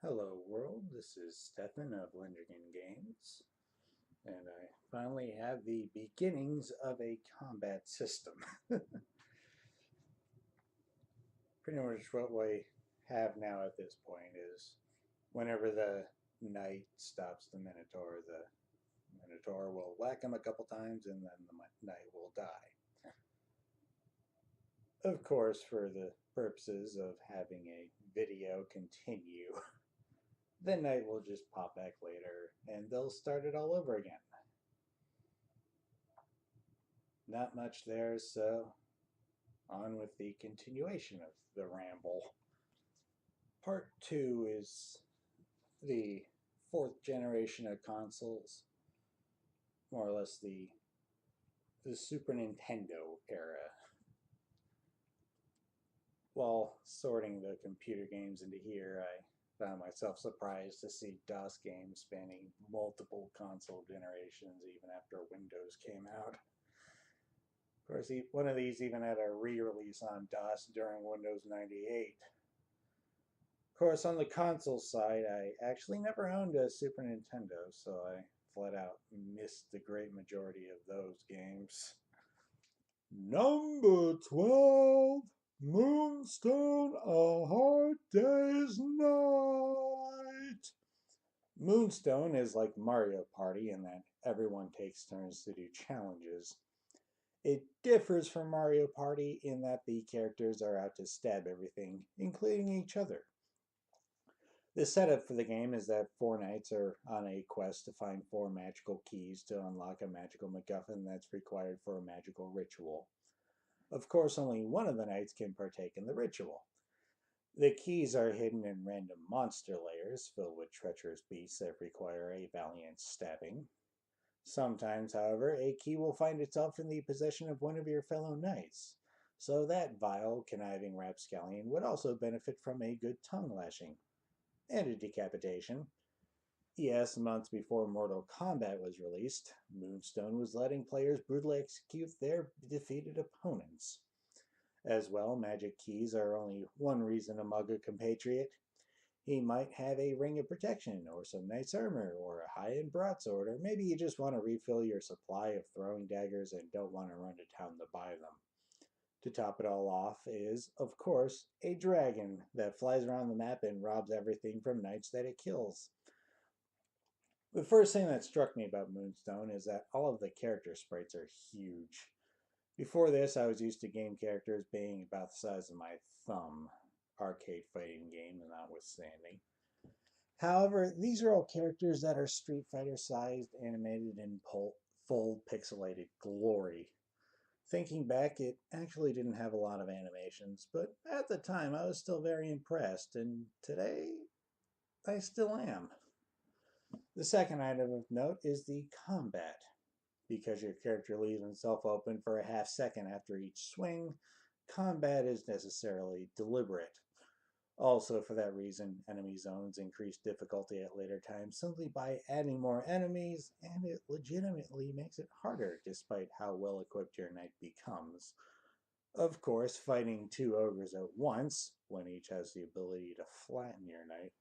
Hello world, this is Stefan of Lindergan Games, and I finally have the beginnings of a combat system. Pretty much what we have now at this point is whenever the knight stops the Minotaur will whack him a couple times and then the knight will die. Of course, for the purposes of having a video continue, the knight will just pop back later and they'll start it all over again. Not much there, so on with the continuation of the ramble. Part 2 is the fourth generation of consoles, more or less the Super Nintendo era. While sorting the computer games into here, I found myself surprised to see DOS games spanning multiple console generations even after Windows came out. Of course, one of these even had a re-release on DOS during Windows 98. Of course, on the console side, I actually never owned a Super Nintendo, so I flat out missed the great majority of those games. Number 12, Moonstone, A Hard Day's Night. Moonstone is like Mario Party in that everyone takes turns to do challenges. It differs from Mario Party in that the characters are out to stab everything, including each other. The setup for the game is that four knights are on a quest to find four magical keys to unlock a magical MacGuffin that's required for a magical ritual. Of course, only one of the knights can partake in the ritual. The keys are hidden in random monster layers filled with treacherous beasts that require a valiant stabbing. Sometimes, however, a key will find itself in the possession of one of your fellow knights, so that vile, conniving rapscallion would also benefit from a good tongue lashing and a decapitation. Yes, months before Mortal Kombat was released, Moonstone was letting players brutally execute their defeated opponents. As well, magic keys are only one reason to mug a compatriot. He might have a ring of protection, or some knight's armor, or a high-end broadsword, or maybe you just want to refill your supply of throwing daggers and don't want to run to town to buy them. To top it all off is, of course, a dragon that flies around the map and robs everything from knights that it kills. The first thing that struck me about Moonstone is that all of the character sprites are huge. Before this, I was used to game characters being about the size of my thumb, arcade fighting games notwithstanding. However, these are all characters that are Street Fighter sized, animated in full pixelated glory. Thinking back, it actually didn't have a lot of animations, but at the time I was still very impressed, and today I still am. The second item of note is the combat. Because your character leaves himself open for a half second after each swing, combat is necessarily deliberate. Also, for that reason, enemy zones increase difficulty at later times simply by adding more enemies, and it legitimately makes it harder despite how well equipped your knight becomes. Of course, fighting two ogres at once, when each has the ability to flatten your knight,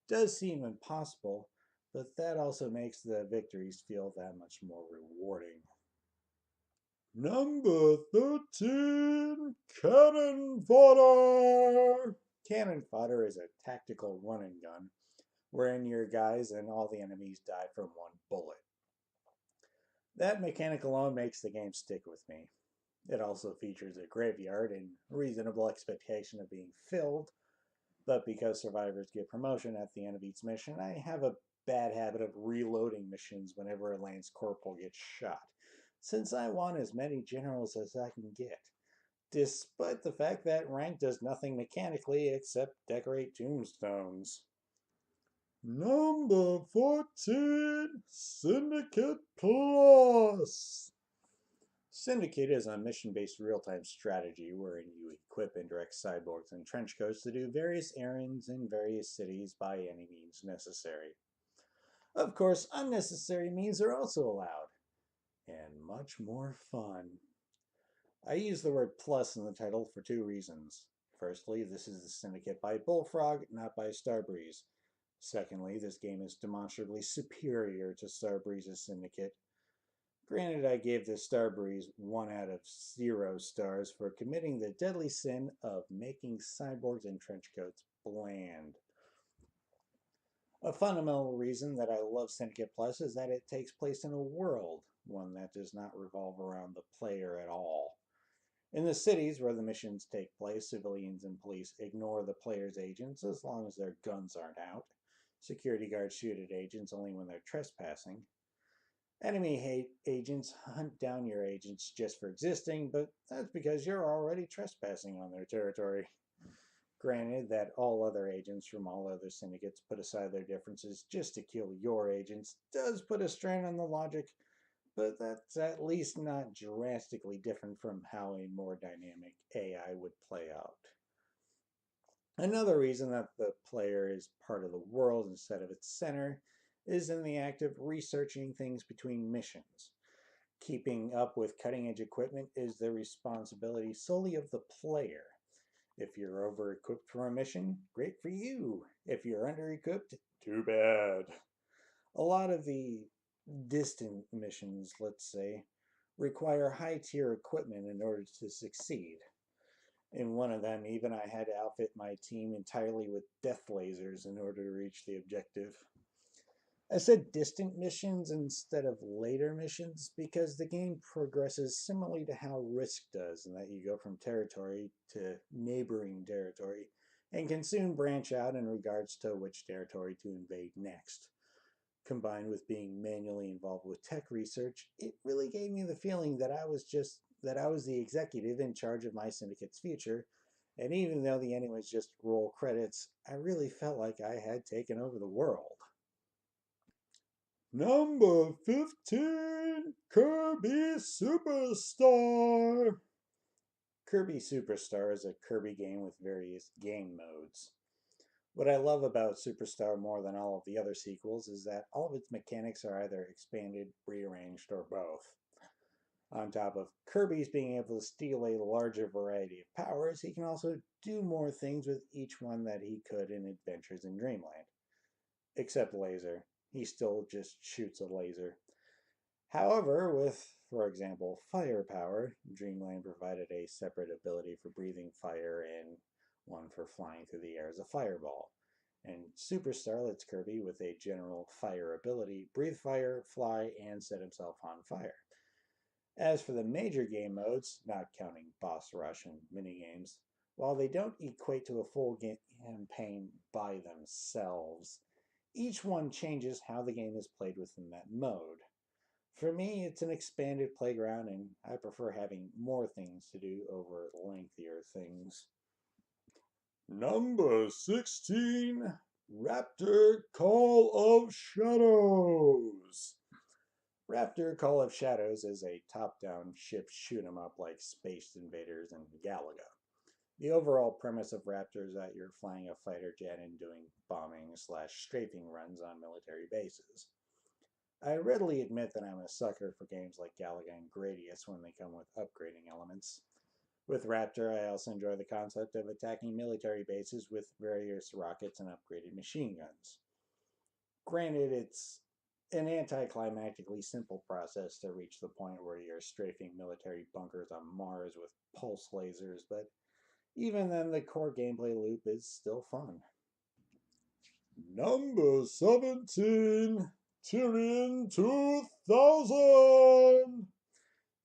does seem impossible, but that also makes the victories feel that much more rewarding. Number 13, Cannon Fodder! Cannon Fodder is a tactical run and gun, wherein your guys and all the enemies die from one bullet. That mechanic alone makes the game stick with me. It also features a graveyard and reasonable expectation of being filled, but because survivors get promotion at the end of each mission, I have a bad habit of reloading missions whenever a Lance Corporal gets shot, since I want as many generals as I can get, despite the fact that rank does nothing mechanically except decorate tombstones. Number 14, Syndicate Plus. Syndicate is a mission-based real-time strategy wherein you equip and direct cyborgs and trenchcoats to do various errands in various cities by any means necessary. Of course, unnecessary means are also allowed, and much more fun. I use the word plus in the title for two reasons. Firstly, this is the Syndicate by Bullfrog, not by Starbreeze. Secondly, this game is demonstrably superior to Starbreeze's Syndicate. Granted, I gave the Starbreeze 1 out of 0 stars for committing the deadly sin of making cyborgs in trench coats bland. A fundamental reason that I love Syndicate Plus is that it takes place in a world, one that does not revolve around the player at all. In the cities where the missions take place, civilians and police ignore the player's agents as long as their guns aren't out. Security guards shoot at agents only when they're trespassing. Enemy agents hunt down your agents just for existing, but that's because you're already trespassing on their territory. Granted that all other agents from all other syndicates put aside their differences just to kill your agents does put a strain on the logic, but that's at least not drastically different from how a more dynamic AI would play out. Another reason that the player is part of the world instead of its center is in the act of researching things between missions. Keeping up with cutting edge equipment is the responsibility solely of the player. If you're over equipped for a mission, great for you. If you're under equipped, too bad. A lot of the distant missions, let's say, require high tier equipment in order to succeed. In one of them, even I had to outfit my team entirely with death lasers in order to reach the objective. I said distant missions instead of later missions because the game progresses similarly to how Risk does, in that you go from territory to neighboring territory and can soon branch out in regards to which territory to invade next. Combined with being manually involved with tech research, it really gave me the feeling that I was the executive in charge of my syndicate's future, and even though the ending was just roll credits, I really felt like I had taken over the world. Number 15, Kirby Superstar. Kirby Superstar is a Kirby game with various game modes. What I love about Superstar more than all of the other sequels is that all of its mechanics are either expanded, rearranged, or both. On top of Kirby's being able to steal a larger variety of powers, he can also do more things with each one that he could in Adventures in Dreamland. Except laser. He still just shoots a laser. However, with, for example, firepower, Dreamland provided a separate ability for breathing fire and one for flying through the air as a fireball. And Superstar lets Kirby, with a general fire ability, breathe fire, fly, and set himself on fire. As for the major game modes, not counting Boss Rush and minigames, while they don't equate to a full campaign by themselves, each one changes how the game is played within that mode. For me, it's an expanded playground, and I prefer having more things to do over lengthier things. Number 16, Raptor Call of Shadows. Raptor Call of Shadows is a top-down ship shoot-'em-up like Space Invaders and Galaga. The overall premise of Raptor is that you're flying a fighter jet and doing bombing/strafing runs on military bases. I readily admit that I'm a sucker for games like Galaga and Gradius when they come with upgrading elements. With Raptor, I also enjoy the concept of attacking military bases with various rockets and upgraded machine guns. Granted, it's an anticlimactically simple process to reach the point where you're strafing military bunkers on Mars with pulse lasers, but even then, the core gameplay loop is still fun. Number 17, Tyrion 2000.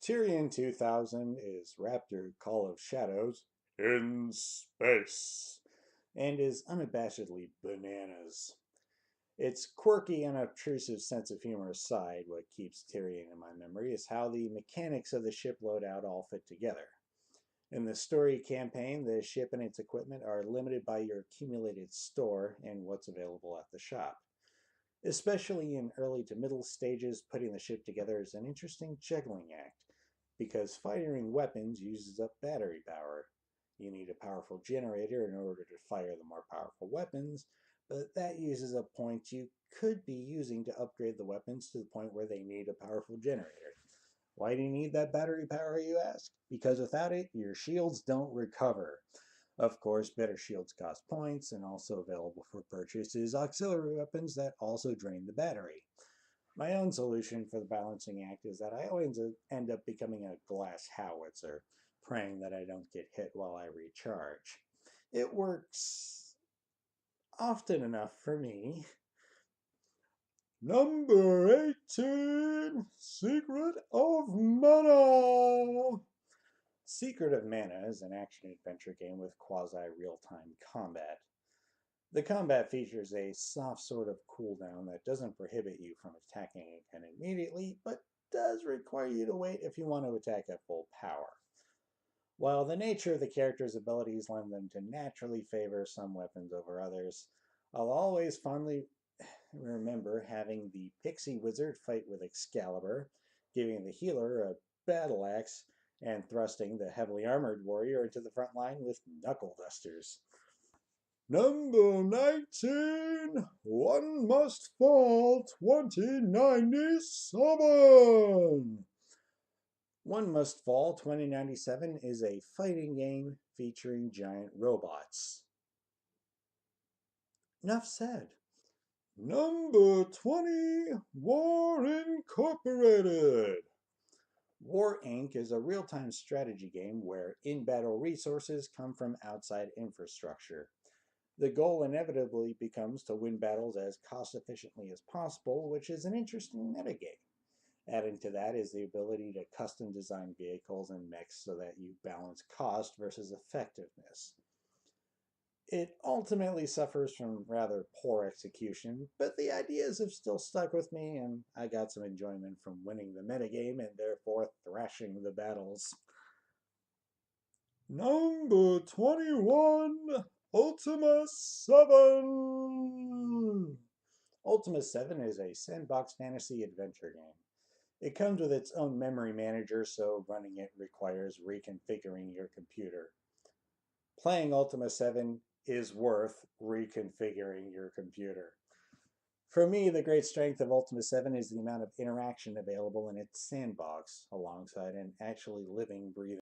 Tyrion 2000 is Raptor Call of Shadows in space and is unabashedly bananas. Its quirky and obtrusive sense of humor aside, what keeps Tyrion in my memory is how the mechanics of the ship loadout all fit together. In the story campaign, the ship and its equipment are limited by your accumulated store and what's available at the shop. Especially in early to middle stages, putting the ship together is an interesting juggling act, because firing weapons uses up battery power. You need a powerful generator in order to fire the more powerful weapons, but that uses up points you could be using to upgrade the weapons to the point where they need a powerful generator. Why do you need that battery power, you ask? Because without it, your shields don't recover. Of course, better shields cost points, and also available for purchase is auxiliary weapons that also drain the battery. My own solution for the balancing act is that I always end up becoming a glass howitzer, praying that I don't get hit while I recharge. It works often enough for me. Number 18, Secret of Mana. Secret of Mana is an action-adventure game with quasi-real-time combat. The combat features a soft sort of cooldown that doesn't prohibit you from attacking again immediately, but does require you to wait if you want to attack at full power. While the nature of the character's abilities lend them to naturally favor some weapons over others, I'll always fondly remember having the Pixie Wizard fight with Excalibur, giving the healer a battle axe, and thrusting the heavily armored warrior into the front line with knuckle dusters. Number 19, One Must Fall 2097. One Must Fall 2097 is a fighting game featuring giant robots. Enough said. Number 20, War Incorporated. War Inc. is a real-time strategy game where in-battle resources come from outside infrastructure. The goal inevitably becomes to win battles as cost-efficiently as possible, which is an interesting metagame. Adding to that is the ability to custom design vehicles and mechs so that you balance cost versus effectiveness. It ultimately suffers from rather poor execution, but the ideas have still stuck with me, and I got some enjoyment from winning the metagame and therefore thrashing the battles. Number 21, Ultima 7. Ultima 7 is a sandbox fantasy adventure game. It comes with its own memory manager, so running it requires reconfiguring your computer. Playing Ultima 7 is worth reconfiguring your computer. For me, the great strength of Ultima 7 is the amount of interaction available in its sandbox, alongside an actually living, breathing